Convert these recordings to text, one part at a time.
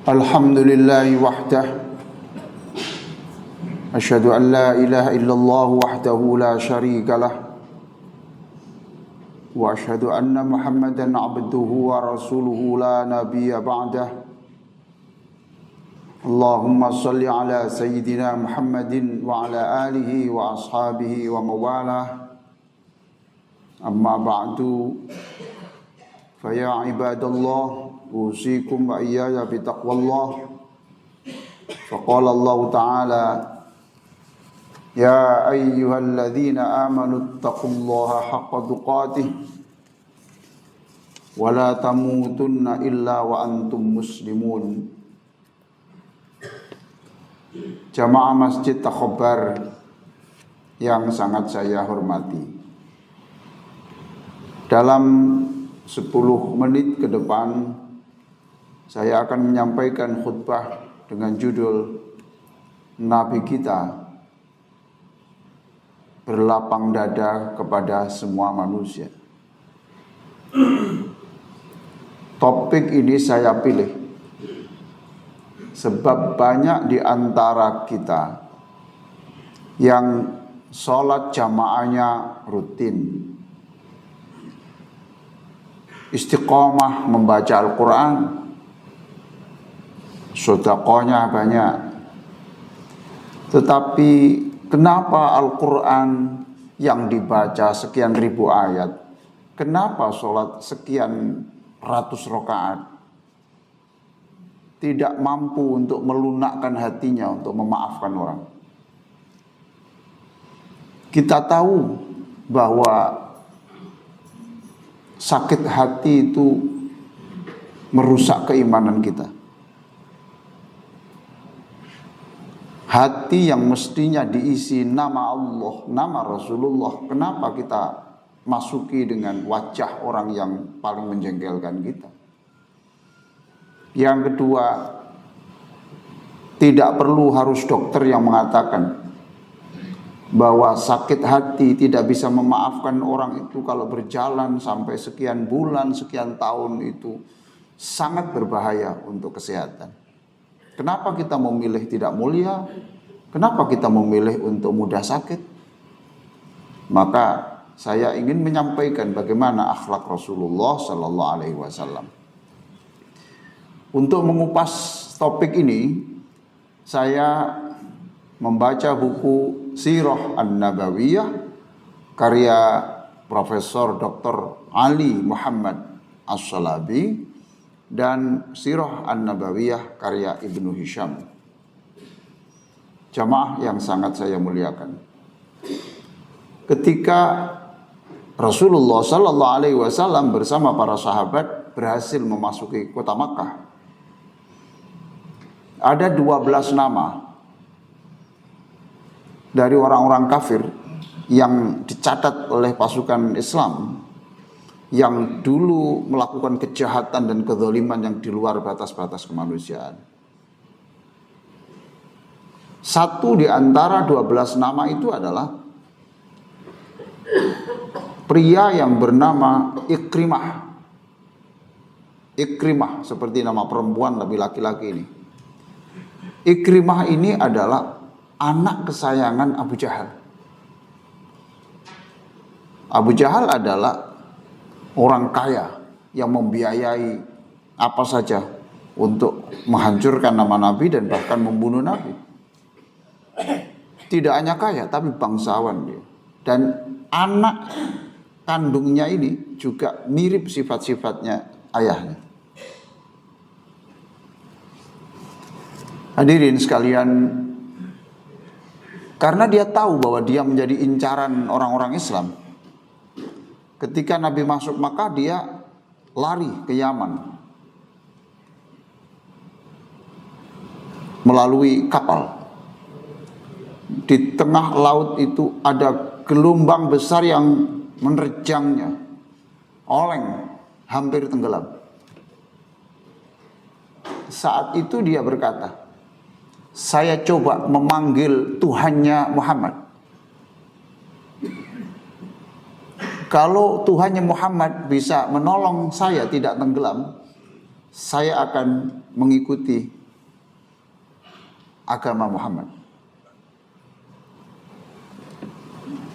Alhamdulillahi wahdah. Asyhadu an la ilaha illallah wahdahu la syarika lah. Wa asyhadu anna Muhammadan abduhu wa rasuluhu la nabiyya ba'dah. Allahumma salli ala sayyidina Muhammadin wa ala alihi wa ashabihi wa mawalah. Amma ba'du. Fa ya ibadallah, usikum wa iyaya bi taqwallah. Faqala Allah Ta'ala: Ya ayyuhalladzina amanu taqullaha haqqa tuqatih wa la tamutunna illa wa antum muslimun. Jamaah Masjid Takhobar yang sangat saya hormati, dalam 10 menit ke depan saya akan menyampaikan khutbah dengan judul Nabi kita berlapang dada kepada semua manusia. Topik ini saya pilih sebab banyak di antara kita yang sholat jamaahnya rutin, istiqomah membaca Al-Quran, sedekahnya banyak, tetapi kenapa Al-Quran yang dibaca sekian ribu ayat, kenapa sholat sekian ratus rakaat tidak mampu untuk melunakkan hatinya untuk memaafkan orang? Kita tahu bahwa sakit hati itu merusak keimanan kita. Hati yang mestinya diisi nama Allah, nama Rasulullah, kenapa kita masuki dengan wajah orang yang paling menjengkelkan kita? Yang kedua, tidak perlu harus dokter yang mengatakan bahwa sakit hati tidak bisa memaafkan orang itu kalau berjalan sampai sekian bulan, sekian tahun, itu sangat berbahaya untuk kesehatan. Kenapa kita memilih tidak mulia? Kenapa kita memilih untuk mudah sakit? Maka saya ingin menyampaikan bagaimana akhlak Rasulullah Sallallahu Alaihi Wasallam. Untuk mengupas topik ini, saya membaca buku Sirah An-Nabawiyah karya Profesor Dr. Ali Muhammad As-Salabi dan Sirah An-Nabawiyah karya Ibnu Hisham. Jamaah yang sangat saya muliakan, ketika Rasulullah Sallallahu Alaihi Wasallam bersama para sahabat berhasil memasuki kota Makkah, ada 12 nama dari orang-orang kafir yang dicatat oleh pasukan Islam yang dulu melakukan kejahatan dan kezaliman yang di luar batas-batas kemanusiaan. Satu di antara 12 nama itu adalah pria yang bernama Ikrimah. Ikrimah seperti nama perempuan tapi laki-laki ini. Ikrimah ini adalah anak kesayangan Abu Jahal. Abu Jahal adalah orang kaya yang membiayai apa saja untuk menghancurkan nama Nabi dan bahkan membunuh Nabi. Tidak hanya kaya, tapi bangsawan dia. Dan anak kandungnya ini juga mirip sifat-sifatnya ayahnya. Hadirin sekalian, karena dia tahu bahwa dia menjadi incaran orang-orang Islam, ketika Nabi masuk Makkah dia lari ke Yaman melalui kapal. Di tengah laut itu ada gelombang besar yang menerjangnya, oleng, hampir tenggelam. Saat itu dia berkata, saya coba memanggil Tuhannya Muhammad. Kalau Tuhannya Muhammad bisa menolong saya tidak tenggelam, saya akan mengikuti agama Muhammad.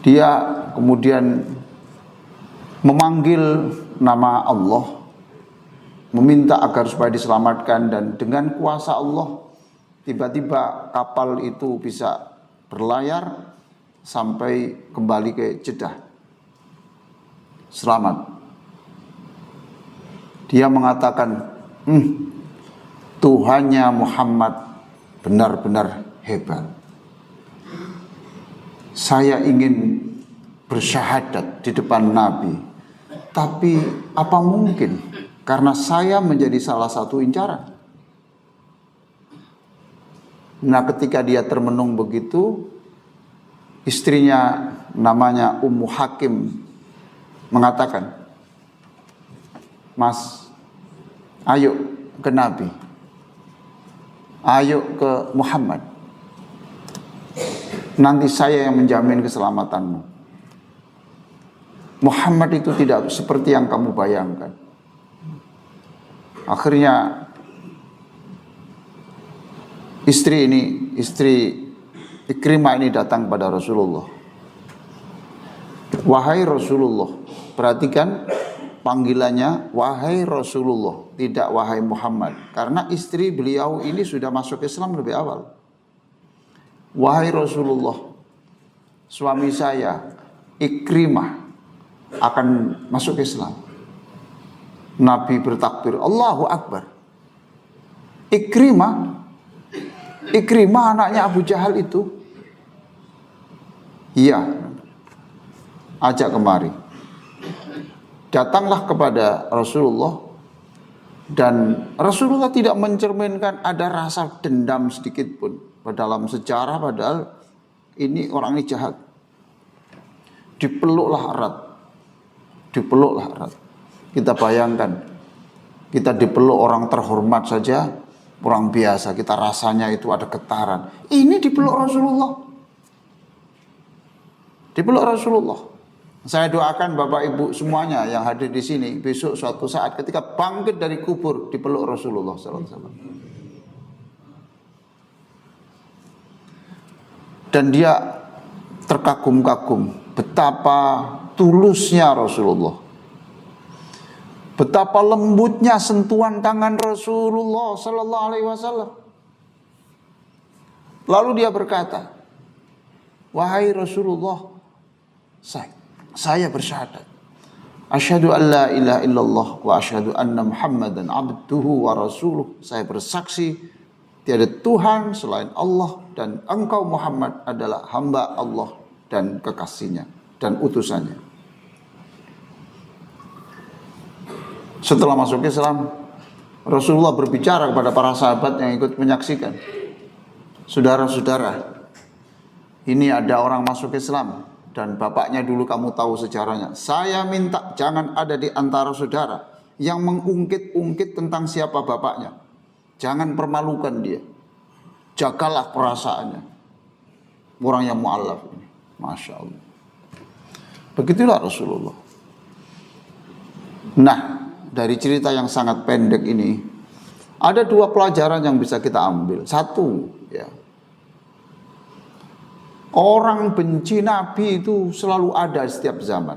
Dia kemudian memanggil nama Allah, meminta agar supaya diselamatkan, dan dengan kuasa Allah tiba-tiba kapal itu bisa berlayar sampai kembali ke Jeddah. Selamat. Dia mengatakan, Tuhannya Muhammad benar-benar hebat. Saya ingin bersyahadat di depan Nabi, tapi apa mungkin karena saya menjadi salah satu incaran. Nah, ketika dia termenung begitu, istrinya namanya Ummu Hakim mengatakan, Mas, ayo ke Nabi, ayo ke Muhammad, nanti saya yang menjamin keselamatanmu. Muhammad itu tidak seperti yang kamu bayangkan. Akhirnya istri Ikrimah ini datang pada Rasulullah. Wahai Rasulullah, perhatikan panggilannya wahai Rasulullah, tidak wahai Muhammad, karena istri beliau ini sudah masuk Islam lebih awal. Wahai Rasulullah, suami saya Ikrimah akan masuk Islam. Nabi bertakbir, Allahu Akbar. Ikrimah anaknya Abu Jahal itu? Iya. Ajak kemari. Datanglah kepada Rasulullah, dan Rasulullah tidak mencerminkan ada rasa dendam sedikit pun dalam sejarah, padahal ini orang ini jahat. Dipeluklah erat. Kita bayangkan, kita dipeluk orang terhormat saja, orang biasa, kita rasanya itu ada getaran. Ini dipeluk Rasulullah. Saya doakan Bapak Ibu semuanya yang hadir di sini besok suatu saat ketika bangkit dari kubur dipeluk Rasulullah SAW. Dan dia terkagum-kagum betapa tulusnya Rasulullah, betapa lembutnya sentuhan tangan Rasulullah Sallallahu Alaihi Wasallam. Lalu dia berkata, wahai Rasulullah, saya bersyahadat, asyhadu an la ilaha illallah wa asyhadu anna Muhammadan abduhu wa rasuluh. Saya bersaksi tiada Tuhan selain Allah, dan engkau Muhammad adalah hamba Allah dan kekasihnya dan utusannya. Setelah masuk Islam, Rasulullah berbicara kepada para sahabat yang ikut menyaksikan, saudara-saudara, ini ada orang masuk Islam dan bapaknya dulu kamu tahu sejarahnya. Saya minta jangan ada di antara saudara yang mengungkit-ungkit tentang siapa bapaknya. Jangan permalukan dia. Jagalah perasaannya. Orang yang mu'allaf ini. Masya Allah. Begitulah Rasulullah. Nah, dari cerita yang sangat pendek ini, ada dua pelajaran yang bisa kita ambil. Satu, ya, orang benci Nabi itu selalu ada setiap zaman.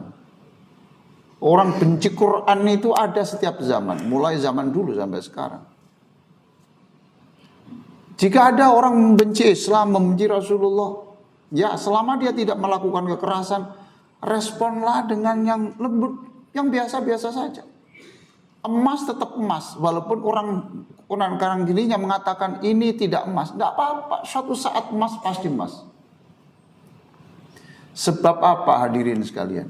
Orang benci Quran itu ada setiap zaman, mulai zaman dulu sampai sekarang. Jika ada orang membenci Islam, membenci Rasulullah, ya selama dia tidak melakukan kekerasan, responlah dengan yang lembut, yang biasa-biasa saja. Emas tetap emas, walaupun orang sekarang gininya mengatakan ini tidak emas, tidak apa-apa. Suatu saat emas pasti emas. Sebab apa hadirin sekalian?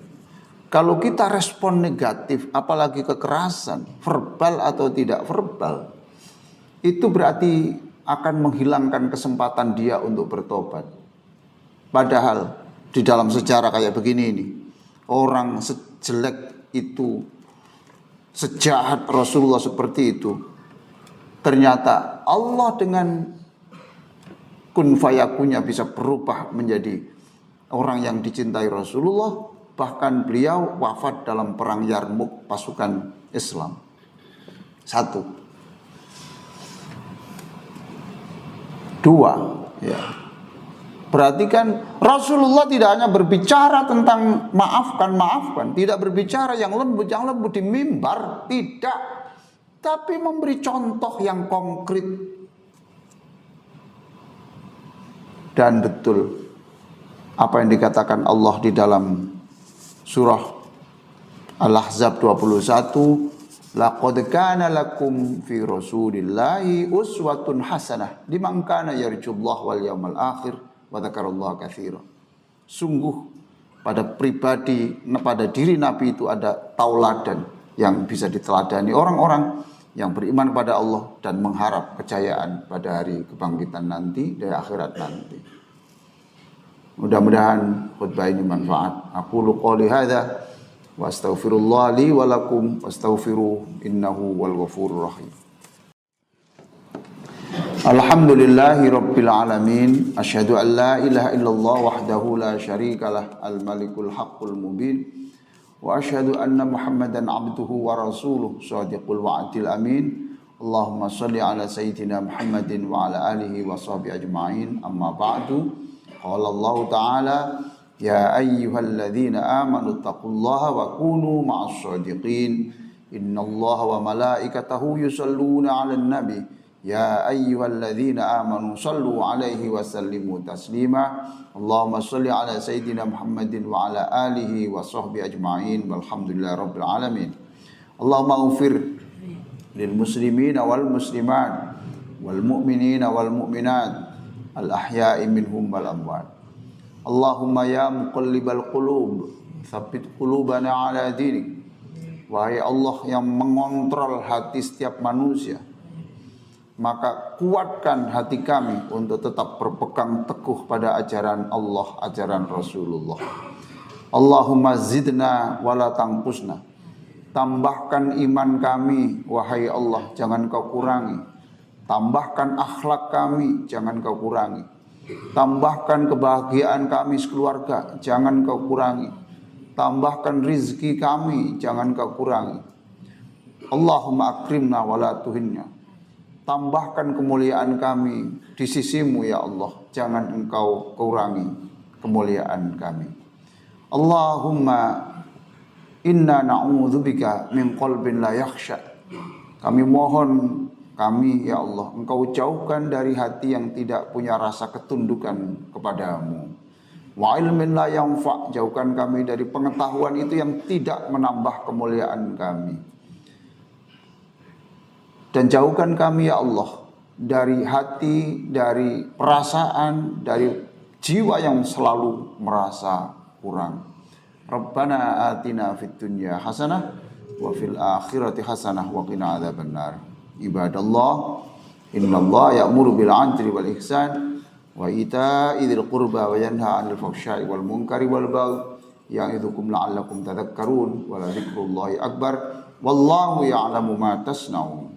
Kalau kita respon negatif, apalagi kekerasan, verbal atau tidak verbal, itu berarti akan menghilangkan kesempatan dia untuk bertobat. Padahal di dalam sejarah kayak begini ini, orang sejelek itu, sejahat Rasulullah seperti itu, ternyata Allah dengan kun fayakunnya bisa berubah menjadi orang yang dicintai Rasulullah. Bahkan beliau wafat dalam perang Yarmuk pasukan Islam. Satu. Dua, ya. Perhatikan, Rasulullah tidak hanya berbicara tentang maafkan, tidak berbicara yang lembut di mimbar, tidak, tapi memberi contoh yang konkret. Dan betul apa yang dikatakan Allah di dalam surah Al-Ahzab 21, laqad kana lakum fi rasulillahi uswatun hasanah liman kana yarjullaha wal yawmal akhir wa dzakarallaha katsiran. Sungguh pada diri Nabi itu ada tauladan yang bisa diteladani orang-orang yang beriman kepada Allah dan mengharap kejayaan pada hari kebangkitan nanti, dari akhirat nanti. Mudah-mudahan khutbah ini manfaat. Aqulu qouli hadza wa astaghfirullah li wa lakum wastaghfiruhu innahu wal ghafurur rahim. Alhamdulillahi rabbil alamin, asyhadu an la ilaha illallah wahdahu la syarikalah, al malikul haqqul mubin, wa asyhadu anna muhammadan abduhu wa rasuluh shadiqul wa'dil amin. Allahumma shalli ala sayyidina Muhammadin wa ala alihi wa sahbihi ajma'in. Amma ba'du. Qala Allah ta'ala, ya ayyuhalladzina amanu taqullaha wa kunu ma'as shadiqin. Innallaha wa malaikatahu yusalluna 'alan nabi. Ya ayyuhalladzina amanu sallu 'alaihi wa sallimu taslima. Allahumma shalli ala sayyidina Muhammadin wa ala alihi wa sahbihi ajma'in. Walhamdulillahi rabbil alamin. Allahumma ighfir lil muslimina wal muslimat wal mu'minina wal mu'minat al ahya'i minhum wal amwat. Allahumma ya muqallibal qulub tsabbit qulubana ala dinik. Wahai Allah yang mengontrol hati setiap manusia, maka kuatkan hati kami untuk tetap berpegang teguh pada ajaran Allah, ajaran Rasulullah. Allahumma zidna wala tangkusna. Tambahkan iman kami, wahai Allah, jangan kau kurangi. Tambahkan akhlak kami, jangan kau kurangi. Tambahkan kebahagiaan kami sekeluarga, jangan kau kurangi. Tambahkan rizki kami, jangan kau kurangi. Allahumma akrimna wala tuhinna. Tambahkan kemuliaan kami di sisimu ya Allah, jangan engkau kurangi kemuliaan kami. Allahumma inna na'udzubika min qalbin la yakhsha. Kami mohon, kami ya Allah, engkau jauhkan dari hati yang tidak punya rasa ketundukan kepadamu. Wa ilmin la yanfa, jauhkan kami dari pengetahuan itu yang tidak menambah kemuliaan kami. Dan jauhkan kami ya Allah dari hati, dari perasaan, dari jiwa yang selalu merasa kurang. Rabbana atina fid dunya hasanah wa fil akhirati hasanah wa qina adzabannar. Ibadallah, innallaha ya'muru bil 'adli wal ihsan wa ita'i dzil qurba wa yanha 'anil fahsya'i wal munkari wal baghi ya'idzukum la'allakum tadhakkarun wa la dzikrullahi akbar wallahu ya'lamu ma tasna'un.